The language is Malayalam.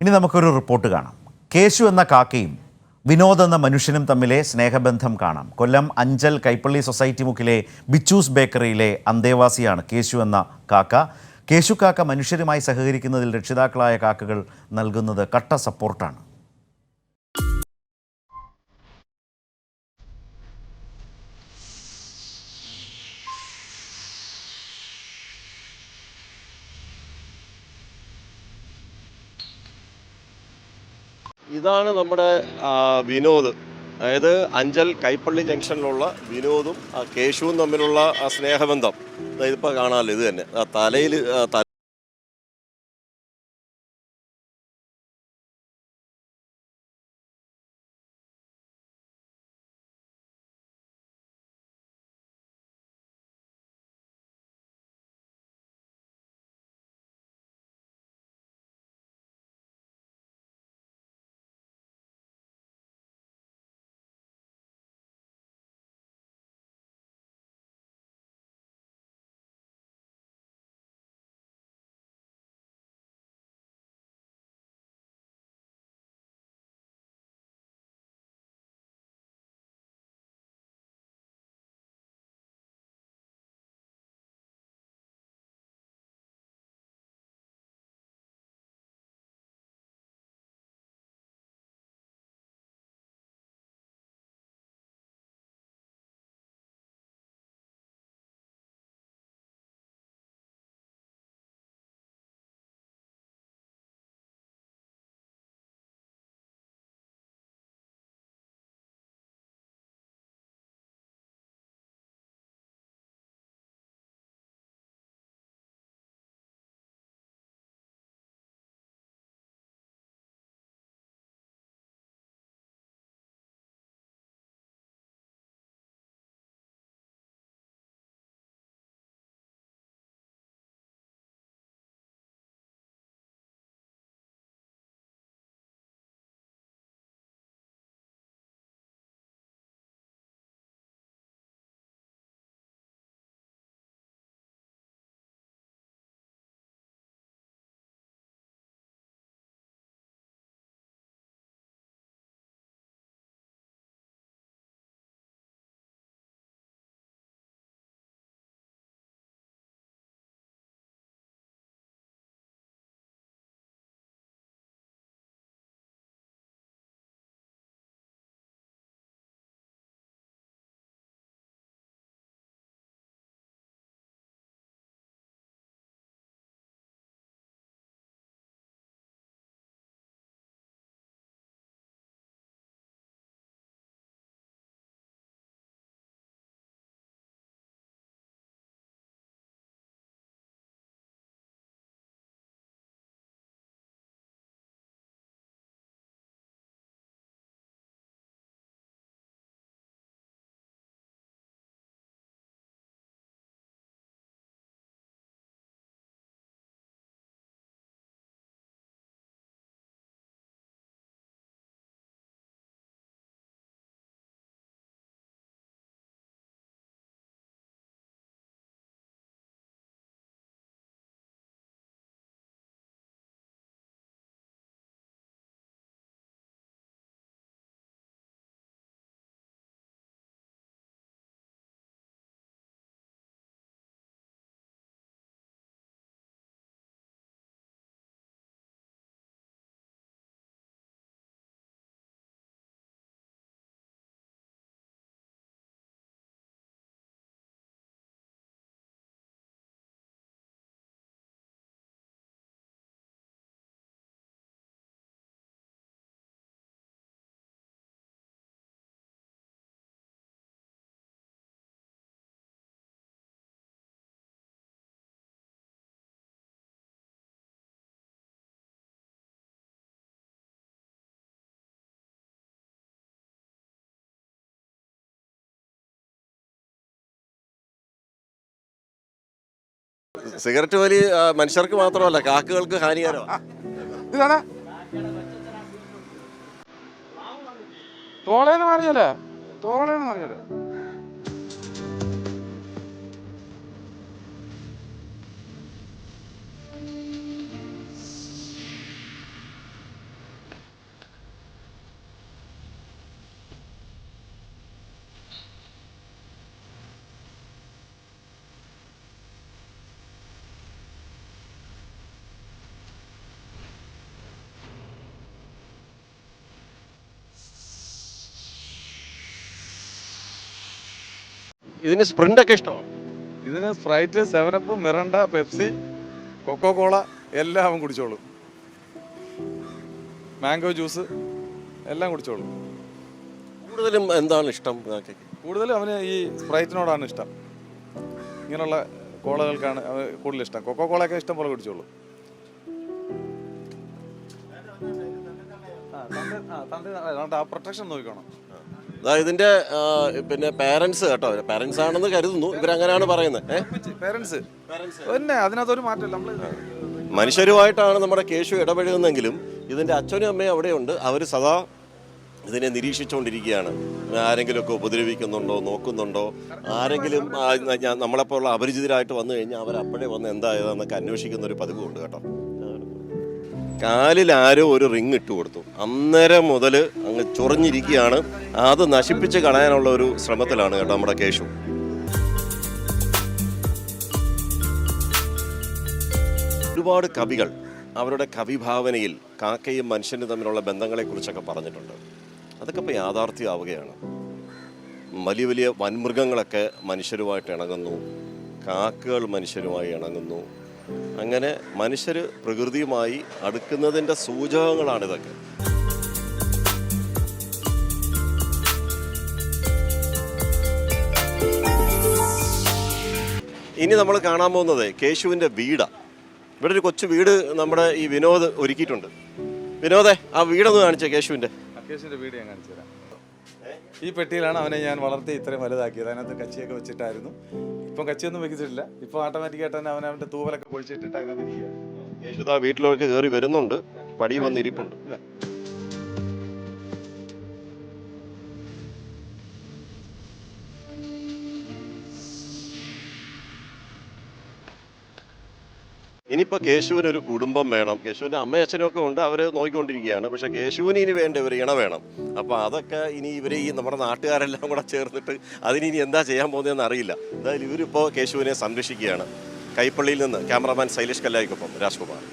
ഇനി നമുക്കൊരു റിപ്പോർട്ട് കാണാം. കേശു എന്ന കാക്കയും വിനോദ് എന്ന മനുഷ്യനും തമ്മിലെ സ്നേഹബന്ധം കാണാം. കൊല്ലം അഞ്ചൽ കൈപ്പള്ളി സൊസൈറ്റി മുക്കിലെ ബിച്ചൂസ് ബേക്കറിയിലെ അന്തേവാസിയാണ് കേശു എന്ന കാക്ക. കേശു കാക്ക മനുഷ്യരുമായി സഹകരിക്കുന്നതിൽ രക്ഷിതാക്കളായ കാക്കകൾ നൽകുന്നത് കട്ട സപ്പോർട്ടാണ്. ഇതാണ് നമ്മുടെ വിനോദ്. അതായത് അഞ്ചൽ കൈപ്പള്ളി ജംഗ്ഷനിലുള്ള വിനോദും കേശുവും തമ്മിലുള്ള ആ സ്നേഹബന്ധം ഇതിപ്പോൾ കാണാമല്ലോ. ഇത് തന്നെ തലയിൽ സിഗരറ്റ് വലി മനുഷ്യർക്ക് മാത്രമല്ല കാക്കകൾക്ക് ഹാനികരമാണ്. ഇതാണ് തോളേന്ന് മാറിയല്ലേ, തോളേന്ന് മാറിയല്ലേ. ഇതിന് സ്പ്രിൻ്റൊക്കെ ഇഷ്ടമാണ്. ഇതിന് Sprite, 7up, Mirinda, Pepsi, Coca Cola എല്ലാം അവൻ കുടിച്ചോളും. മാംഗോ ജ്യൂസ് എല്ലാം കുടിച്ചോളും. കൂടുതലും എന്താണ് ഇഷ്ടം കാക്കയ്ക്ക്? കൂടുതലും അവന് ഈ സ്പ്രൈറ്റിനോടാണ് ഇഷ്ടം. ഇങ്ങനെയുള്ള കോളകൾക്കാണ് അവന് കൂടുതൽ ഇഷ്ടം. കൊക്കോ കോളയൊക്കെ ഇഷ്ടം പോലെ കുടിച്ചോളും. ആ പ്രൊട്ടക്ഷൻ നോക്കണം. ഇതിന്റെ പിന്നെ പേരൻസ് കേട്ടോ, പേരൻസ് ആണെന്ന് കരുതുന്നു, ഇവരങ്ങനെയാണ് പറയുന്നത്. പേരൻസ് പിന്നെ അതിനകത്തൊരു മാറ്റമില്ല. മനുഷ്യരുമായിട്ടാണ് നമ്മുടെ കേശു ഇടപഴകുന്നെങ്കിലും ഇതിന്റെ അച്ഛനും അമ്മയും അവിടെയുണ്ട്. അവർ സദാ ഇതിനെ നിരീക്ഷിച്ചുകൊണ്ടിരിക്കുകയാണ്. ആരെങ്കിലുമൊക്കെ ഉപദ്രവിക്കുന്നുണ്ടോ, നോക്കുന്നുണ്ടോ, ആരെങ്കിലും നമ്മളെപ്പോലുള്ള അപരിചിതരായിട്ട് വന്നു കഴിഞ്ഞാൽ അവരപ്പോഴേ വന്ന് എന്താ ഏതാന്നൊക്കെ അന്വേഷിക്കുന്ന ഒരു പതിവുണ്ട് കേട്ടോ. കാലിൽ ആരോ ഒരു റിങ് ഇട്ട് കൊടുത്തു. അന്നേരം മുതൽ അങ്ങ് ചൊറിഞ്ഞിരിക്കുകയാണ്. അത് നശിപ്പിച്ച് കളയാനുള്ള ഒരു ശ്രമത്തിലാണ് കേട്ടോ നമ്മുടെ കേശു. ഒരുപാട് കവികൾ അവരുടെ കവിഭാവനയിൽ കാക്കയും മനുഷ്യനും തമ്മിലുള്ള ബന്ധങ്ങളെക്കുറിച്ചൊക്കെ പറഞ്ഞിട്ടുണ്ട്. അതൊക്കെ ഇപ്പോൾ യാഥാർത്ഥ്യമാവുകയാണ്. വലിയ വലിയ വൻമൃഗങ്ങളൊക്കെ മനുഷ്യരുമായിട്ട് ഇണങ്ങുന്നു, കാക്കകൾ മനുഷ്യരുമായി ഇണങ്ങുന്നു. അങ്ങനെ മനുഷ്യർ പ്രകൃതിയുമായി അടുക്കുന്നതിൻ്റെ സൂചകങ്ങളാണിതൊക്കെ. ഇനി നമ്മൾ കാണാൻ പോകുന്നത് കേശുവിൻ്റെ വീടാണ്. ഇവിടെ ഒരു കൊച്ചു വീട് നമ്മുടെ ഈ വിനോദ് ഒരുക്കിയിട്ടുണ്ട്. വിനോദേ, ആ വീടൊന്ന് കാണിച്ചേ കേശുവിൻ്റെ. വീട് ഞാൻ കാണിച്ചു തരാം. ഈ പെട്ടിയിലാണ് അവനെ ഞാൻ വളർത്തി ഇത്രയും വലുതാക്കിയത്. അതിനകത്ത് കച്ചിയൊക്കെ വെച്ചിട്ടായിരുന്നു. ഇപ്പം കച്ചിയൊന്നും വെച്ചിട്ടില്ല. ഇപ്പം ഓട്ടോമാറ്റിക്കായിട്ട് തന്നെ അവൻ്റെ തൂവലൊക്കെ പൊളിച്ചിട്ടിട്ട് അതിനകത്ത് ഇരിക്കുക. കേശുദാ വീട്ടിലേക്ക് കയറി വരുന്നുണ്ട്, പടി വന്നിരിപ്പുണ്ട്. ഇനിയിപ്പോൾ കേശുവിന് ഒരു കുടുംബം വേണം. കേശുവിൻ്റെ അമ്മയും അച്ഛനും ഒക്കെ ഉണ്ട്, അവർ നോക്കിക്കൊണ്ടിരിക്കുകയാണ്. പക്ഷേ കേശുവിന് ഇനി വേണ്ട ഒരു ഇണ വേണം. അപ്പോൾ അതൊക്കെ ഇനി ഇവർ ഈ നമ്മുടെ നാട്ടുകാരെല്ലാം കൂടെ ചേർന്നിട്ട് അതിനി എന്താ ചെയ്യാൻ പോകുന്നതെന്ന് അറിയില്ല. എന്തായാലും ഇവരിപ്പോൾ കേശുവിനെ സംരക്ഷിക്കുകയാണ്. കൈപ്പള്ളിയിൽ നിന്ന് ക്യാമറാമാൻ ശൈലേഷ് കല്ലായിക്കൊപ്പം രാജ്കുമാർ.